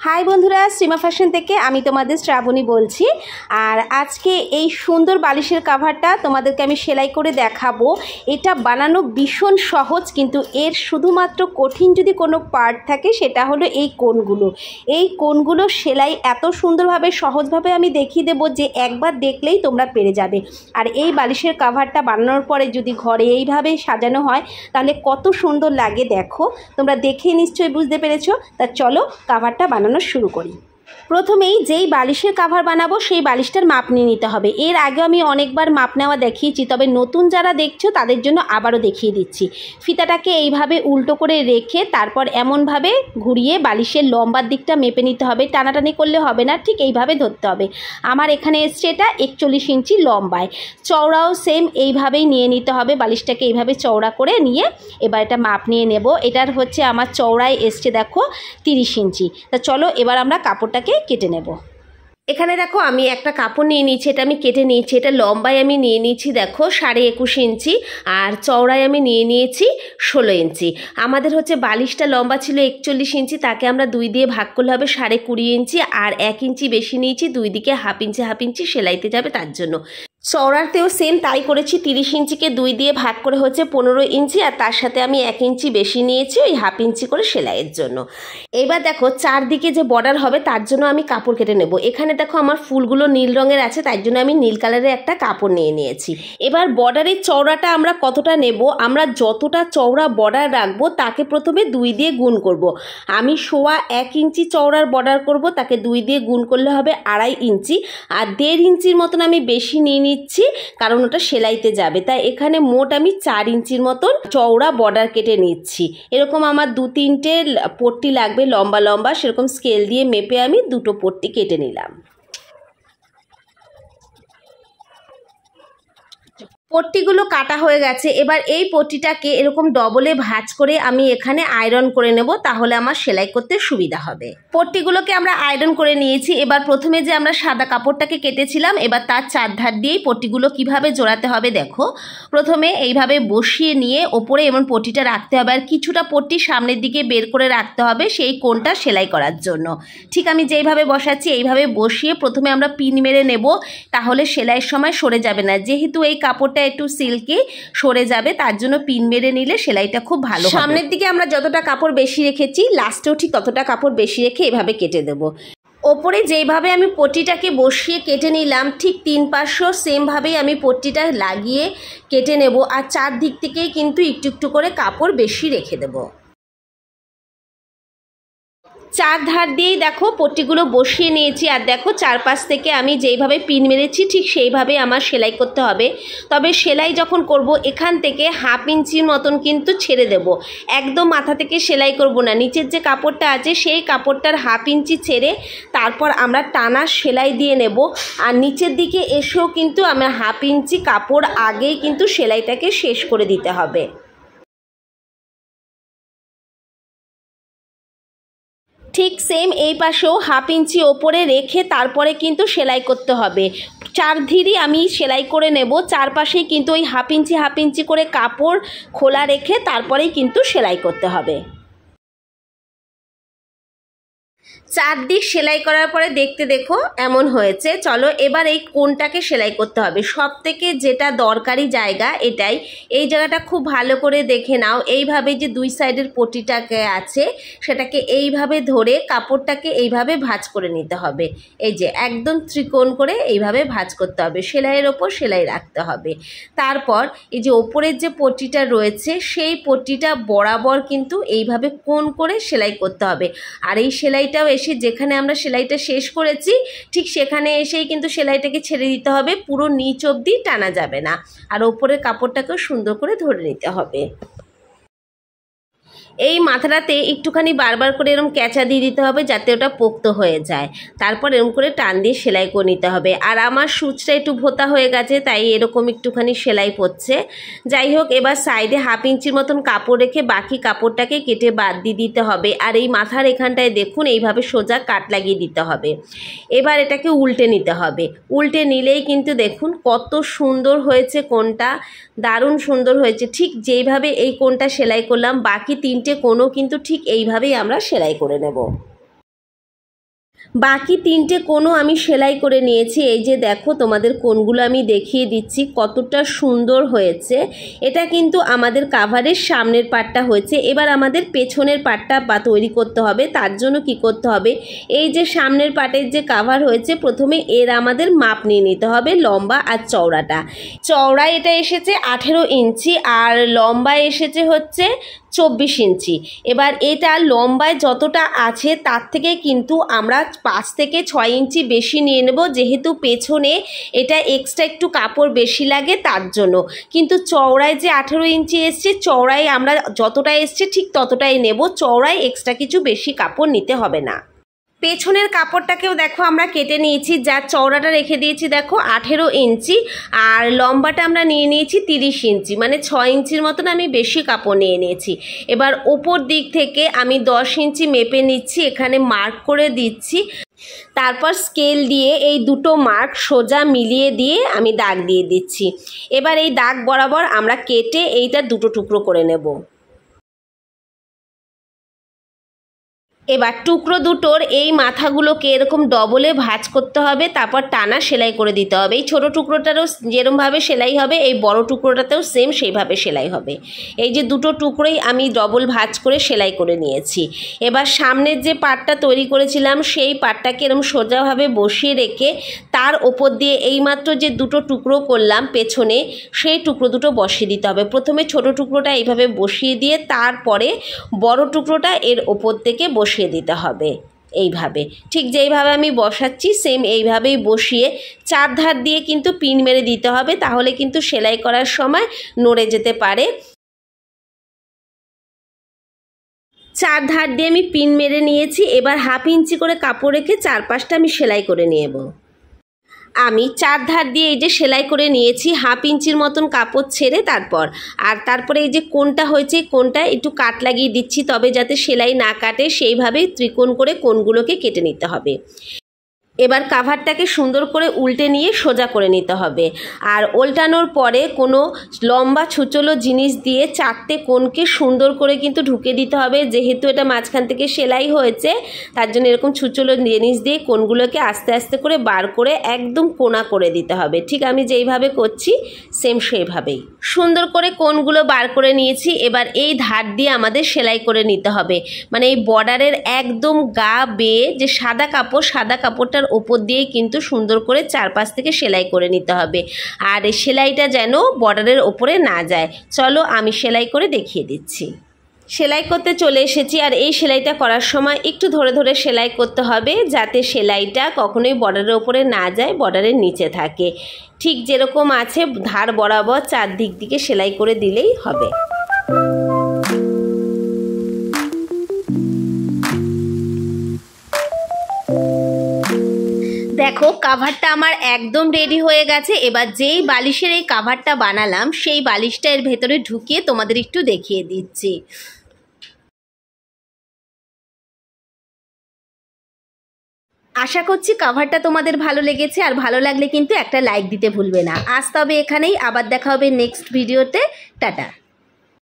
High বন্ধুরা, Srima fashion থেকে আমি তোমাদের শ্রাবণী বলছি। আর আজকে এই সুন্দর বালিশের কাভারটা তোমাদেরকে আমি সেলাই করে দেখাবো। এটা বানানো ভীষণ সহজ, কিন্তু এর শুধুমাত্র কঠিন যদি কোনো পার্ট থাকে সেটা হলো এই কোণগুলো। এই কোণগুলো সেলাই এত সুন্দরভাবে সহজভাবে আমি দেখিয়ে দেবো যে একবার দেখলেই তোমরা পেরে যাবে। আর এই বালিশের কাভারটা বানানোর পরে যদি ঘরে এইভাবে সাজানো হয় তাহলে কত সুন্দর লাগে দেখো। তোমরা দেখে নিশ্চয়ই বুঝতে পেরেছো। তা চলো কাভারটা বানানো শুরু করি। প্রথমেই যেই বালিশের কাভার বানাবো সেই বালিশটার মাপ নিয়ে নিতে হবে। এর আগে আমি অনেকবার মাপ নেওয়া দেখিয়েছি, তবে নতুন যারা দেখছো তাদের জন্য আবারও দেখিয়ে দিচ্ছি। ফিতাটাকে এইভাবে উল্টো করে রেখে তারপর এমনভাবে ঘুরিয়ে বালিশের লম্বার দিকটা মেপে নিতে হবে। টানাটানি করলে হবে না, ঠিক এইভাবে ধরতে হবে। আমার এখানে এসছে এটা 41 ইঞ্চি লম্বায়। চওড়াও সেম এইভাবেই নিয়ে নিতে হবে। বালিশটাকে এইভাবে চওড়া করে নিয়ে এবার এটা মাপ নিয়ে নেব। এটার হচ্ছে আমার চওড়ায় এসছে দেখো 30 ইঞ্চি। তা চলো এবার আমরা কাপড়টাকে কেটে নেব। এখানে দেখো আমি একটা কাপড় নিয়ে নিয়েছি, এটা আমি কেটে নিয়েছি। এটা লম্বায় আমি নিয়ে নিয়েছি দেখো 21.5 ইঞ্চি, আর চওড়ায় আমি নিয়ে নিয়েছি 16 ইঞ্চি। আমাদের হচ্ছে বালিশটা লম্বা ছিল 41 ইঞ্চি, তাকে আমরা 2 দিয়ে ভাগ করলে হবে 20.5 ইঞ্চি। আর 1 ইঞ্চি বেশি নিয়েছি, 2 দিকে হাফ ইঞ্চি সেলাইতে যাবে তার জন্য। চওড়াতেও সেম তাই করেছি। 30 ইঞ্চিকে 2 দিয়ে ভাগ করে হচ্ছে 15 ইঞ্চি, আর তার সাথে আমি 1 ইঞ্চি বেশি নিয়েছি ওই হাফ ইঞ্চি করে সেলাইয়ের জন্য। এবার দেখো চারদিকে যে বর্ডার হবে তার জন্য আমি কাপড় কেটে নেব। এখানে দেখো আমার ফুলগুলো নীল রঙের আছে, তাই জন্য আমি নীল কালারের একটা কাপড় নিয়ে নিয়েছি। এবার বর্ডারের চওড়াটা আমরা কতটা নেব, আমরা যতটা চওড়া বর্ডার রাখবো তাকে প্রথমে 2 দিয়ে গুণ করব। আমি 1.25 ইঞ্চি চওড়ার বর্ডার করব, তাকে 2 দিয়ে গুণ করলে হবে 2.5 ইঞ্চি। আর 1.5 ইঞ্চির মতন আমি বেশি নিয়ে নিচ্ছি, কারণ ওটা সেলাইতে যাবে। তাই এখানে মোট আমি 4 ইঞ্চির মতন চওড়া বর্ডার কেটে নিচ্ছি। এরকম আমার 2-3টে পট্টি লাগবে লম্বা লম্বা, সেরকম স্কেল দিয়ে মেপে আমি 2টো পট্টি কেটে নিলাম। পট্টিগুলো কাটা হয়ে গেছে। এবার এই পট্টিটাকে এরকম ডবলে ভাঁজ করে আমি এখানে আয়রন করে নেব, তাহলে আমার সেলাই করতে সুবিধা হবে। পট্টিগুলোকে আমরা আয়রন করে নিয়েছি। এবার প্রথমে যে আমরা সাদা কাপড়টাকে কেটেছিলাম, এবার তার চারধার দিয়েই পট্টিগুলো কিভাবে জোড়াতে হবে দেখো। প্রথমে এইভাবে বসিয়ে নিয়ে ওপরে এমন পট্টিটা রাখতে হবে, আর কিছুটা পট্টি সামনের দিকে বের করে রাখতে হবে সেই কোণটা সেলাই করার জন্য। ঠিক আমি যেইভাবে বসাচ্ছি এইভাবে বসিয়ে প্রথমে আমরা পিন মেরে নেব, তাহলে সেলাইয়ের সময় সরে যাবে না। যেহেতু এই কাপড়টা একটু সিল্কি, সরে যাবে, তার জন্য পিন মেরে নিলে সেলাইটা খুব ভালো হবে। সামনের দিকে আমরা যতটা কাপড় বেশি রেখেছি লাস্টেও ঠিক ততটা কাপড় বেশি রেখে এভাবে কেটে দেব। ওপরে যেইভাবে আমি পট্টিটাকে বসিয়ে কেটে নিলাম ঠিক 3 পাশেও সেমভাবেই আমি পট্টিটা লাগিয়ে কেটে নেব। আর চারদিক থেকেই কিন্তু একটু একটু করে কাপড় বেশি রেখে দেব। চার ধার দিয়েই দেখো পট্টিগুলো বসিয়ে নিয়েছি। আর দেখো চারপাশ থেকে আমি যেইভাবে পিন মেরেছি ঠিক সেইভাবে আমার সেলাই করতে হবে। তবে সেলাই যখন করব এখান থেকে হাফ ইঞ্চির মতন কিন্তু ছেড়ে দেব। একদম মাথা থেকে সেলাই করব না, নিচের যে কাপড়টা আছে সেই কাপড়টার হাফ ইঞ্চি ছেড়ে তারপর আমরা টানা সেলাই দিয়ে নেব। আর নিচের দিকে এসেও কিন্তু আমার হাফ ইঞ্চি কাপড় আগেই কিন্তু সেলাইটাকে শেষ করে দিতে হবে। ঠিক সেম এই পাশেও হাফ ইঞ্চি ওপরে রেখে তারপরে কিন্তু সেলাই করতে হবে। চারদিকই আমি সেলাই করে নেব, চারপাশেই কিন্তু ওই হাফ ইঞ্চি করে কাপড় খোলা রেখে তারপরেই কিন্তু সেলাই করতে হবে। চারদিক সেলাই করার পরে দেখতে দেখো এমন হয়েছে। চলো এবার এই কোণটাকে সেলাই করতে হবে। সব থেকে যেটা দরকারি জায়গা এটাই, এই জায়গাটা খুব ভালো করে দেখে নাও। এইভাবে যে 2 সাইডের পট্টিটাকে আছে সেটাকে এইভাবে ধরে কাপড়টাকে এইভাবে ভাঁজ করে নিতে হবে। এই যে একদম ত্রিকোণ করে এইভাবে ভাঁজ করতে হবে, সেলাইয়ের ওপর সেলাই রাখতে হবে। তারপর এই যে ওপরের যে পট্টিটা রয়েছে সেই পট্টিটা বরাবর কিন্তু এইভাবে কোণ করে সেলাই করতে হবে। আর এই সেলাইটাও এসে যেখানে আমরা সেলাইটা শেষ করেছি ঠিক সেখানে এসেই কিন্তু সেলাইটাকে ছেড়ে দিতে হবে, পুরো নিচ অবধি টানা যাবে না। আর ওপরের কাপড়টাকেও সুন্দর করে ধরে নিতে হবে। এই মাথাটাতে একটুখানি বারবার করে এরকম ক্যাঁচা দিয়ে দিতে হবে যাতে ওটা পোক্ত হয়ে যায়। তারপর এরকম করে টান দিয়ে সেলাই করে নিতে হবে। আর আমার সূচটা একটু ভোতা হয়ে গেছে তাই এরকম একটুখানি সেলাই পড়ছে। যাই হোক, এবার সাইডে হাফ ইঞ্চির মতন কাপড় রেখে বাকি কাপড়টাকে কেটে বাদ দিয়ে দিতে হবে। আর এই মাথার এখানটায় দেখুন এইভাবে সোজা কাট লাগিয়ে দিতে হবে। এবার এটাকে উল্টে নিতে হবে। উল্টে নিলেই কিন্তু দেখুন কত সুন্দর হয়েছে কোণটা, দারুণ সুন্দর হয়েছে। ঠিক যেইভাবে এই কোণটা সেলাই করলাম বাকি 3টে কোণও কিন্তু ঠিক এইভাবেই আমরা সেলাই করে নেব। বাকি 3টে কোণও আমি সেলাই করে নিয়েছি। এই যে দেখো, তোমাদের কোণগুলো আমি দেখিয়ে দিচ্ছি কতটা সুন্দর হয়েছে। এটা কিন্তু আমাদের কাভারের সামনের পার্টটা হয়েছে। এবার আমাদের পেছনের পার্টটা তৈরি করতে হবে। তার জন্য কি করতে হবে, এই যে সামনের পার্টের যে কাভার হয়েছে, প্রথমে এর আমাদের মাপ নিয়ে নিতে হবে, লম্বা আর চওড়াটা। চওড়ায় এটা এসেছে 18 ইঞ্চি আর লম্বায় এসেছে হচ্ছে 24 ইঞ্চি। এবার এটা লম্বায় যতটা আছে তার থেকে কিন্তু আমরা 5 থেকে 6 ইঞ্চি বেশি নিয়ে নেব, যেহেতু পেছনে এটা এক্সট্রা একটু কাপড় বেশি লাগে তার জন্য। কিন্তু চওড়ায় যে 18 ইঞ্চি এসছে, চওড়ায় আমরা যতটা এসছে ঠিক ততটাই নেব, চওড়ায় এক্সট্রা কিছু বেশি কাপড় নিতে হবে না। পেছনের কাপড়টাকেও দেখো আমরা কেটে নিয়েছি, যার চওড়াটা রেখে দিয়েছি দেখো 18 ইঞ্চি আর লম্বাটা আমরা নিয়ে নিয়েছি 30 ইঞ্চি, মানে 6 ইঞ্চির মতন আমি বেশি কাপড় নিয়ে নিয়েছি। এবার ওপর দিক থেকে আমি 10 ইঞ্চি মেপে নিচ্ছি, এখানে মার্ক করে দিচ্ছি। তারপর স্কেল দিয়ে এই দুটো মার্ক সোজা মিলিয়ে দিয়ে আমি দাগ দিয়ে দিচ্ছি। এবার এই দাগ বরাবর আমরা কেটে এইটা দুটো টুকরো করে নেব। এবার টুকরো দুটোর এই মাথাগুলোকে এরকম ডবলে ভাঁজ করতে হবে, তারপর টানা সেলাই করে দিতে হবে। এই ছোটো টুকরোটারও যেরমভাবে সেলাই হবে, এই বড় টুকরোটাতেও সেম সেইভাবে সেলাই হবে। এই যে দুটো টুকরোই আমি ডবল ভাঁজ করে সেলাই করে নিয়েছি। এবার সামনের যে পার্টটা তৈরি করেছিলাম সেই পার্টটাকে এরকম সোজাভাবে বসিয়ে রেখে তার ওপর দিয়ে এইমাত্র যে দুটো টুকরো করলাম পেছনে, সেই টুকরো দুটো বসিয়ে দিতে হবে। প্রথমে ছোটো টুকরোটা এইভাবে বসিয়ে দিয়ে তারপরে বড় টুকরোটা এর ওপর থেকে বসিয়ে দিতে হবে। এইভাবে ঠিক যেইভাবে আমি বসাচ্ছি সেম এইভাবেই বসিয়ে 4 ধার দিয়ে কিন্তু পিন মেরে দিতে হবে, তাহলে কিন্তু সেলাই করার সময় নড়ে যেতে পারে। 4 ধার দিয়ে আমি পিন মেরে নিয়েছি। এবার 1/2 ইঞ্চি করে কাপড় রেখে চারপাশটা আমি সেলাই করে নেব। আমি 4 ধার দিয়ে এই যে সেলাই করে নিয়েছি, 1/2 ইঞ্চির মতন কাপড় ছেড়ে তারপরে এই যে কোণটা হয়েছে, কোণটা একটু কাট লাগিয়ে দিচ্ছি, তবে যাতে সেলাই না কাটে সেইভাবেই ত্রিকোণ করে কোণগুলোকে কেটে নিতে হবে। এবার কাভারটাকে সুন্দর করে উল্টে নিয়ে সোজা করে নিতে হবে। আর উল্টানোর পরে কোনো লম্বা ছুচলো জিনিস দিয়ে 4টে কোণকে সুন্দর করে কিন্তু ঢুকে দিতে হবে। যেহেতু এটা মাঝখান থেকে সেলাই হয়েছে তার জন্য এরকম ছুচলো জিনিস দিয়ে কোণগুলোকে আস্তে আস্তে করে বার করে একদম কোণা করে দিতে হবে। ঠিক আমি যেইভাবে করছি সেম সেইভাবেই সুন্দর করে কোণগুলো বার করে নিয়েছি। এবার এই ধার দিয়ে আমাদের সেলাই করে নিতে হবে, মানে এই বর্ডারের একদম গা বেয়ে যে সাদা কাপড়টার ওপর দিয়ে কিন্তু সুন্দর করে চারপাশ থেকে সেলাই করে নিতে হবে। আর এই সেলাইটা যেন বর্ডারের ওপরে না যায়। চলো আমি সেলাই করে দেখিয়ে দিচ্ছি। সেলাই করতে চলে এসেছি। আর এই সেলাইটা করার সময় একটু ধরে ধরে সেলাই করতে হবে, যাতে সেলাইটা কখনোই বর্ডারের ওপরে না যায়, বর্ডারের নিচে থাকে। ঠিক যেরকম আছে ধার বরাবর 4 দিক দিকে সেলাই করে দিলেই হবে। দেখো কাভারটা আমার একদম রেডি হয়ে গেছে। এবার যেই বালিশের এই কাভারটা বানালাম সেই বালিশটা এর ভেতরে ঢুকিয়ে তোমাদের একটু দেখিয়ে দিচ্ছি। আশা করছি কাভারটা তোমাদের ভালো লেগেছে, আর ভালো লাগলে কিন্তু একটা লাইক দিতে ভুলবে না। আজ তবে এখানেই, আবার দেখা হবে নেক্সট ভিডিওতে। টাটা।